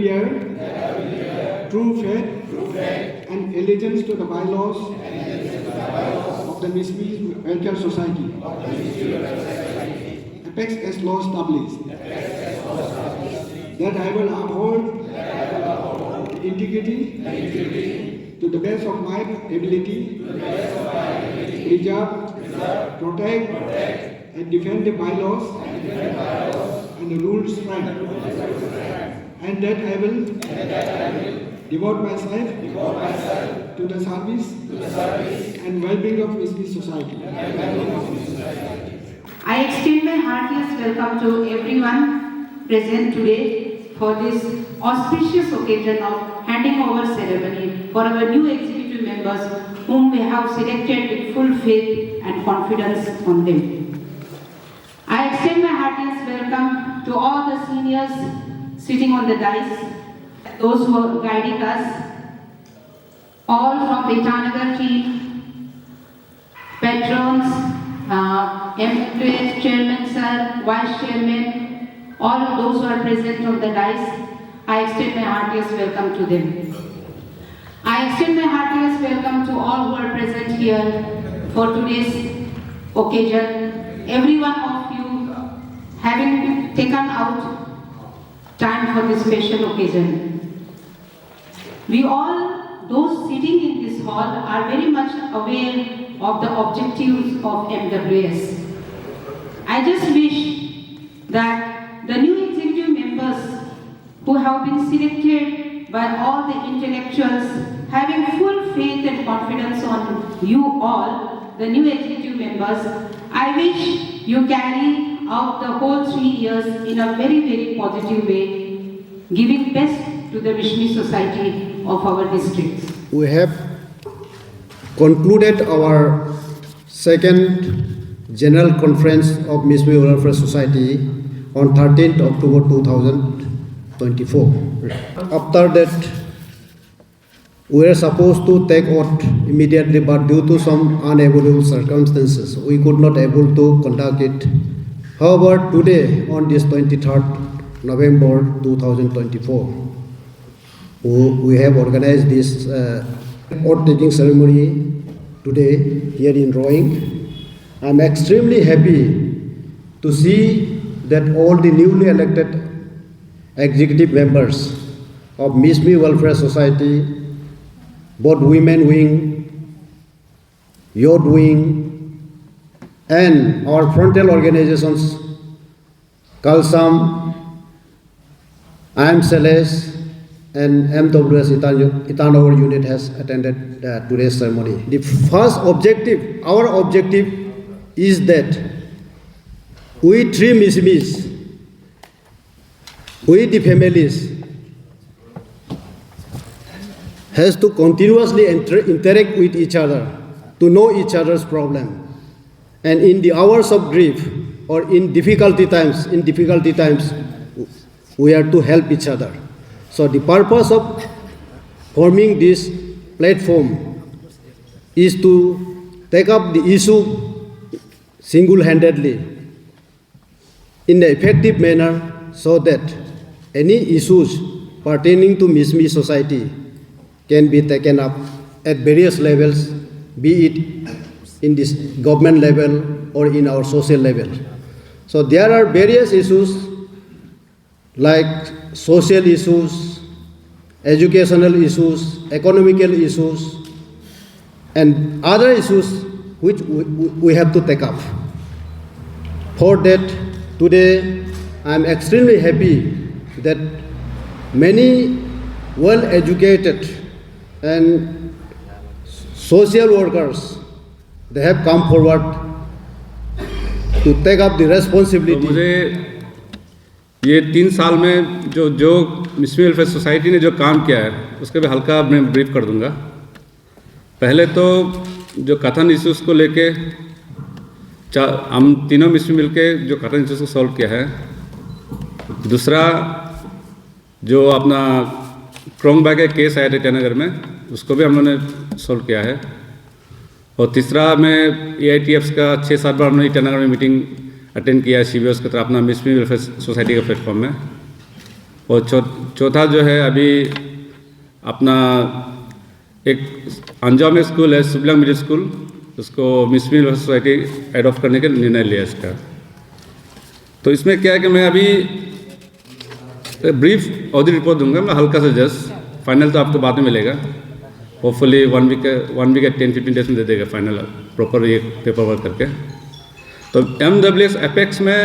bear true faith and allegiance to the bylaws of the Mismi Welfare Society, Apex as law established, that I will uphold the integrity to the best of my ability, preserve, protect, and defend the bylaws and the rules right, and that I will devote myself to the service and well-being of Mismi society. I extend my heartiest welcome to everyone present today for this auspicious occasion of handing over ceremony for our new executive members whom we have selected with full faith and confidence on them. I extend my heartiest welcome to all the seniors sitting on the dais, those who are guiding us, all from the Itanagar team, patrons, MPs, Chairman Sir, Vice Chairman, all of those who are present on the dais, I extend my heartiest welcome to them. I extend my heartiest welcome to all who are present here for today's occasion. Every one of you having taken out time for this special occasion. We all, those sitting in this hall, are very much aware of the objectives of MWS. I just wish that the new executive members who have been selected by all the intellectuals, having full faith and confidence on you all, the new executive members, I wish you carry out the whole 3 years in a very, very positive way, giving best to the Mishmi society of our districts. We have concluded our second General Conference of Mismi Welfare Society on 13th October 2024. After that, we were supposed to take oath immediately, but due to some unavoidable circumstances, we could not able to conduct it. However, today, on this 23rd November 2024, we have organized this oath-taking ceremony today here in Roing. I am extremely happy to see that all the newly elected executive members of Mismi Welfare Society, both women wing, youth wing, and our frontal organizations, Kalsam, IMCLS, and MWS Itanagar unit has attended today's ceremony. The first objective, our objective is that we three Mismis, we the families, has to continuously interact with each other, to know each other's problem. And in the hours of grief or in difficulty times, we are to help each other. So the purpose of forming this platform is to take up the issue single-handedly in an effective manner so that any issues pertaining to Mismi society can be taken up at various levels, be it in this government level or in our social level. So there are various issues like social issues, educational issues, economical issues, and other issues which we have to take up. For that, today I am extremely happy that many well-educated and social workers, they have come forward to take up the responsibility. तो मुझे ये 3 साल में जो मिस्मी welfare society ने जो काम किया है उसके भी हल्का मैं ब्रीफ कर दूंगा। पहले तो जो कथन इश्यूज़ को लेके हम तीनों मिस्मी मिलके जो कथन इश्यूज़ को सॉल्व किया है। दूसरा जो अपना क्रोंगबा के केस आए थे ईटानगर में, उसको भी हम लोगों ने सॉल्व किया है। और तीसरा में AITF का 6-7 बार हमने ईटानगर में मीटिंग अटेंड किया है CBOs की तरफ अपना मिस्मी वेलफेयर सोसाइटी के प्लेटफॉर्म में। और चौथा जो है अभी अपना एक अंजाव में स्कूल है, सुबलंग मिडिल स्कूल, उसको मिसमी सोसाइटी एडॉप्ट करने का निर्णय लिया इसका। तो इसमें क्या है कि मैं अभी ब्रीफ ऑडिट रिपोर्ट दूंगा, मैं हल्का सा जस्ट, फाइनल तो आपको बाद में मिलेगा। होपफुली 1 वीक या 10-15 डेज में दे देगा फाइनल प्रॉपर ये पेपर वर्क करके। तो MWS एपेक्स में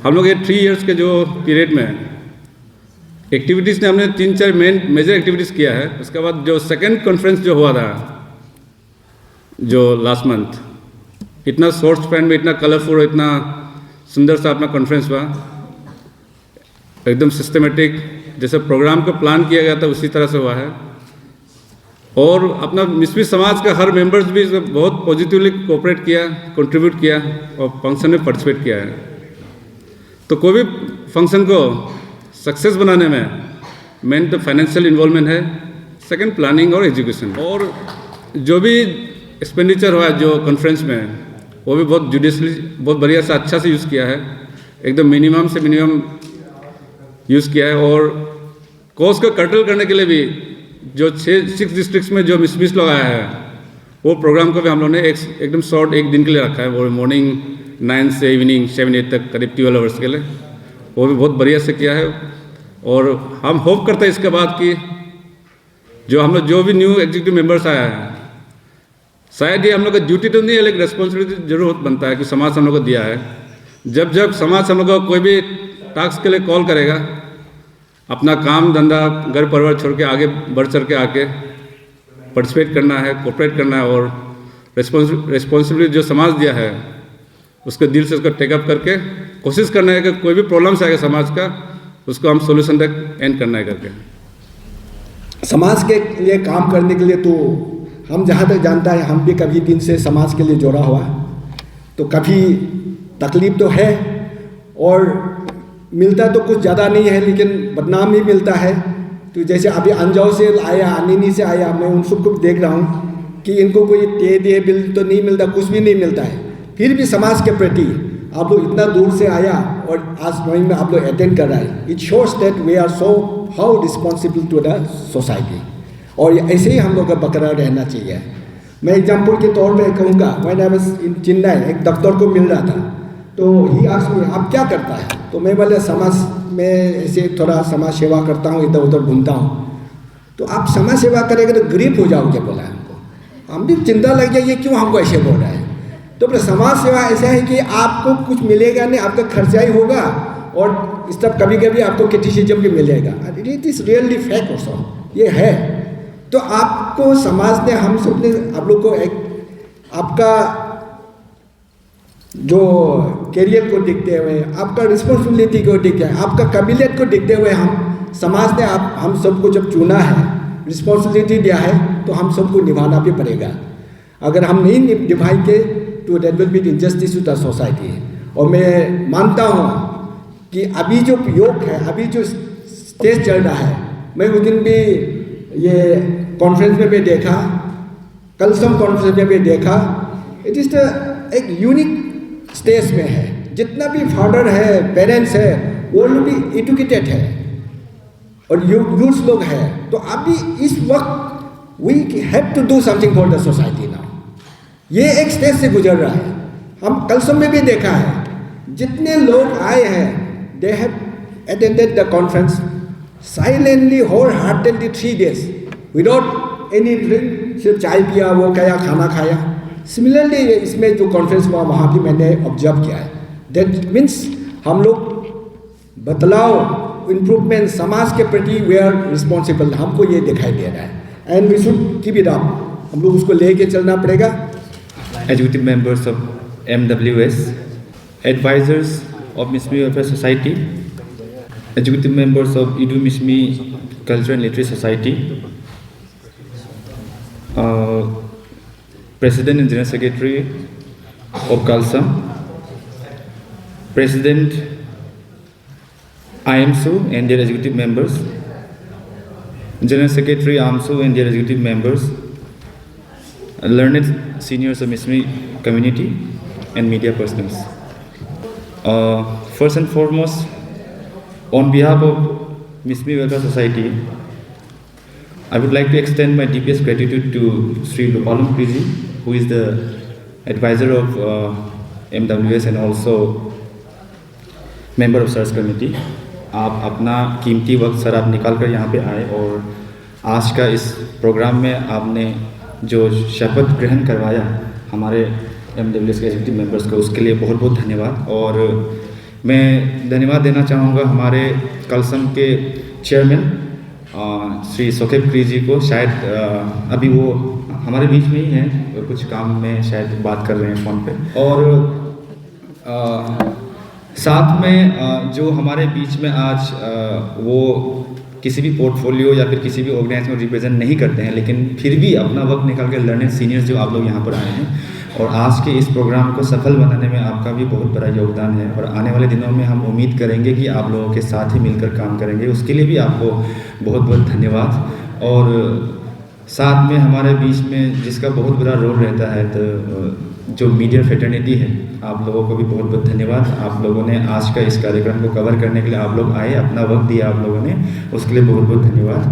हम लोग ये 3 इयर्स के जो पीरियड में एक्टिविटीज़ ने हमने 3-4 मेजर एक्टिविटीज़ किया है। उसके बाद जो सेकेंड कॉन्फ्रेंस जो हुआ था जो लास्ट मंथ, इतना शॉर्ट स्पैन में इतना कलरफुल, इतना सुंदर सा अपना कॉन्फ्रेंस हुआ, एकदम सिस्टमेटिक, जैसे प्रोग्राम को प्लान किया गया था उसी तरह से हुआ है। और अपना मिसमी समाज का हर मेंबर्स भी बहुत पॉजिटिवली कोऑपरेट किया, कंट्रीब्यूट किया और फंक्शन में पार्टिसिपेट किया है। तो कोई भी फंक्शन को सक्सेस बनाने में मेन तो फाइनेंशियल इन्वॉल्वमेंट है, सेकंड प्लानिंग और एजुकेशन। और जो भी एक्सपेंडिचर हुआ है जो कॉन्फ्रेंस में, वो भी बहुत जुडिशली, बहुत बढ़िया से अच्छा से यूज़ किया है, एकदम मिनिमम से मिनिमम यूज़ किया है। और कॉस्ट को कंट्रोल करने के लिए भी जो 6 डिस्ट्रिक्ट्स में जो मिस लोग आया है, वो प्रोग्राम को भी हम लोगों ने एकदम शॉर्ट 1 दिन के लिए रखा है, वो मॉर्निंग 9 से इवनिंग 7-8 तक, करीब 12 आवर्स के लिए, वो भी बहुत बढ़िया से किया है। और हम होप करते हैं इसके बाद कि जो हम लोग जो भी न्यू एग्जीक्यूटिव मेंबर्स आया है, शायद ये हम लोग का ड्यूटी तो नहीं है, लेकिन रिस्पॉन्सिबिलिटी जरूर बनता है कि समाज हम लोग को दिया है। जब समाज हम लोग को कोई भी टास्क के लिए कॉल करेगा, अपना काम धंधा घर परिवार छोड़ के आगे बढ़ चढ़ के आके पार्टिसिपेट करना है, कोऑपरेट करना है, और रिस्पॉन्सिबिलिटी जो समाज दिया है उसको दिल से उसको टेकअप करके कोशिश करना है कि कोई भी प्रॉब्लम्स आएगा समाज का, उसको हम सोल्यूशन तक एंड करना है करके। समाज के लिए काम करने के लिए तो हम जहाँ तक जानता है, हम भी कभी दिन से समाज के लिए जुड़ा हुआ, तो कभी तकलीफ तो है और मिलता तो कुछ ज़्यादा नहीं है, लेकिन बदनाम भी मिलता है। तो जैसे अभी अंजाव से आया, अनिनी से आया, मैं उन सबको देख रहा हूँ कि इनको कोई दे बिल तो नहीं मिलता, कुछ भी नहीं मिलता है। फिर भी समाज के प्रति आप लोग इतना दूर से आया और आज मॉर्निंग में आप लोग अटेंड कर रहा है। It shows that we are so how responsible to the society, और ऐसे ही हम लोग का बरकरार रहना चाहिए। मैं एग्जाम्पल के तौर पे कहूँगा, when I was in Chennai, एक दफ्तर को मिल रहा था, तो ही आस्क्ड मी, आप क्या करता है? तो मैं बोले समाज में ऐसे थोड़ा समाज सेवा करता हूँ, इधर उधर घूमता हूँ। तो आप समाज सेवा करेंगे तो गरीब हो जाओगे, बोला हमको। हम भी चिंता लग गया, ये क्यों हमको ऐसे बोल रहा है। तो बोले समाज सेवा ऐसा है कि आपको कुछ मिलेगा नहीं, आपका खर्चा ही होगा, और इस तब कभी कभी आपको क्रिटिसिज्म भी मिलेगा। It is really fact also, ये है। तो आपको समाज ने, हम सब ने आप लोग को एक आपका जो कैरियर को देखते हुए, आपका रिस्पॉन्सिबिलिटी को देखते हुए, आपका काबिलियत को देखते हुए, हम समाज ने हम सबको जब चुना है, रिस्पॉन्सिबिलिटी दिया है, तो हम सबको निभाना भी पड़ेगा। अगर हम नहीं निभाएंगे तो that will be injustice to the society. और मैं मानता हूँ कि अभी जो योग है, अभी जो स्टेज चल रहा है, मैं उस दिन भी ये कॉन्फ्रेंस में भी देखा, कलसम कॉन्फ्रेंस में भी देखा, इट इज़ एक यूनिक स्टेज में है। जितना भी फादर है, पेरेंट्स है, वो लोग भी एजुकेटेड है और यूथ लोग है। तो अभी इस वक्त we have to do something for the society now. ये एक स्टेज से गुजर रहा है। हम कलसम में भी देखा है, जितने लोग आए हैं, they have attended the conference silently, wholeheartedly 3 days without any drink, सिर्फ चाय पिया, वो खाया, खाना खाया। सिमिलरली इसमें जो कॉन्फ्रेंस हुआ, वहाँ भी मैंने ऑब्जर्व किया है। दैट मीन्स हम लोग बदलाव, इम्प्रूवमेंट, समाज के प्रति वी आर रिस्पॉन्सिबल, हमको ये दिखाई दे रहा है। And we should keep it up, हम लोग उसको लेके चलना पड़ेगा। Executive members of MWS, advisors of Mismi Welfare Society, executive members of Idu Mismi Culture and Literary Society, President and General Secretary of Kalsam, President IMSU and their executive members, General Secretary AMSU and their executive members, learned seniors of Mismi community and media personnel. First and foremost, On behalf of Mismi Welfare Society, I would like to extend my deepest gratitude to Sri Gopalam Priji, who is the advisor of MWS and also member of search committee. आप अपना कीमती वक्त sir आप निकाल कर यहाँ पे आए और आज का इस प्रोग्राम में आपने जो शपथ ग्रहण करवाया हमारे MWS के एग्जीक्यूटिव मेंबर्स को, उसके लिए बहुत बहुत धन्यवाद। और मैं धन्यवाद देना चाहूँगा हमारे कलसम के चेयरमैन श्री सोकेब क्री जी को। शायद अभी वो हमारे बीच में ही हैं और कुछ काम में शायद बात कर रहे हैं फ़ोन पे। और साथ में जो हमारे बीच में आज वो किसी भी पोर्टफोलियो या फिर किसी भी ऑर्गेनाइजेशन को रिप्रेजेंट नहीं करते हैं, लेकिन फिर भी अपना वक्त निकाल कर लर्निंग सीनियर्स जो आप लोग यहाँ पर आए हैं और आज के इस प्रोग्राम को सफल बनाने में आपका भी बहुत बड़ा योगदान है। और आने वाले दिनों में हम उम्मीद करेंगे कि आप लोगों के साथ ही मिलकर काम करेंगे, उसके लिए भी आपको बहुत बहुत धन्यवाद। और साथ में हमारे बीच में जिसका बहुत बड़ा रोल रहता है तो जो मीडिया फ्रेटर्निटी है, आप लोगों को भी बहुत बहुत धन्यवाद। आप लोगों ने आज का इस कार्यक्रम को कवर करने के लिए आप लोग आए, अपना वक्त दिया आप लोगों ने, उसके लिए बहुत बहुत धन्यवाद।